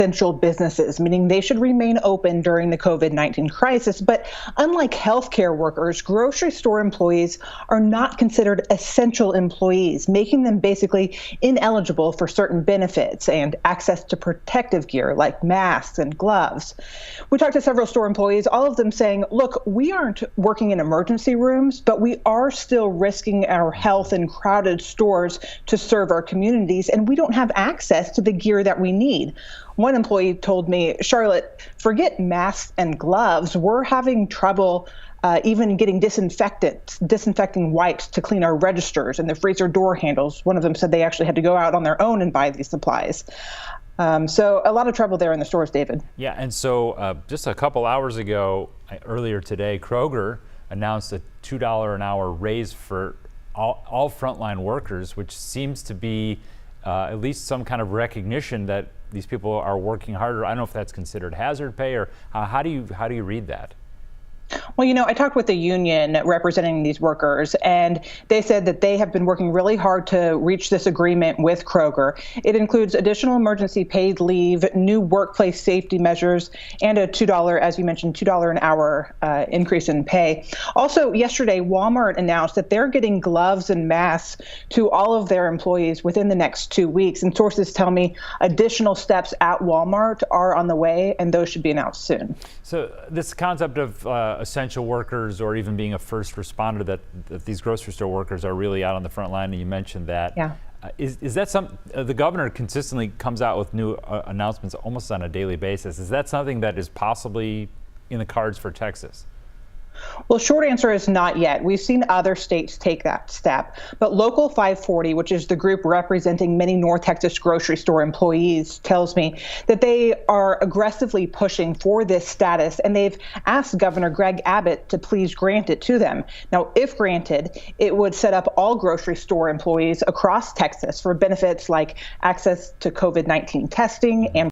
essential businesses, meaning they should remain open during the COVID-19 crisis. But unlike healthcare workers, grocery store employees are not considered essential employees, making them basically ineligible for certain benefits and access to protective gear like masks and gloves. We talked to several store employees, all of them saying, look, we aren't working in emergency rooms, but we are still risking our health in crowded stores to serve our communities, and we don't have access to the gear that we need. One employee told me, Charlotte, forget masks and gloves. We're having trouble even getting disinfecting wipes to clean our registers and the freezer door handles. One of them said they actually had to go out on their own and buy these supplies. So a lot of trouble there in the stores, David. Yeah, and so just a couple hours ago, earlier today, Kroger announced a $2 an hour raise for all frontline workers, which seems to be at least some kind of recognition that these people are working harder. I don't know if that's considered hazard pay, or how do you read that? Well, I talked with the union representing these workers, and they said that they have been working really hard to reach this agreement with Kroger. It includes additional emergency paid leave, new workplace safety measures, and a $2, as you mentioned, $2 an hour increase in pay. Also, yesterday, Walmart announced that they're getting gloves and masks to all of their employees within the next 2 weeks. And sources tell me additional steps at Walmart are on the way, and those should be announced soon. So this concept of essential workers, or even being a first responder, that these grocery store workers are really out on the front line, and you mentioned that. Yeah. Is that something the governor consistently comes out with new announcements almost on a daily basis? Is that something that is possibly in the cards for Texas? Well, short answer is not yet. We've seen other states take that step, but Local 540, which is the group representing many North Texas grocery store employees, tells me that they are aggressively pushing for this status, and they've asked Governor Greg Abbott to please grant it to them. Now, if granted, it would set up all grocery store employees across Texas for benefits like access to COVID-19 testing and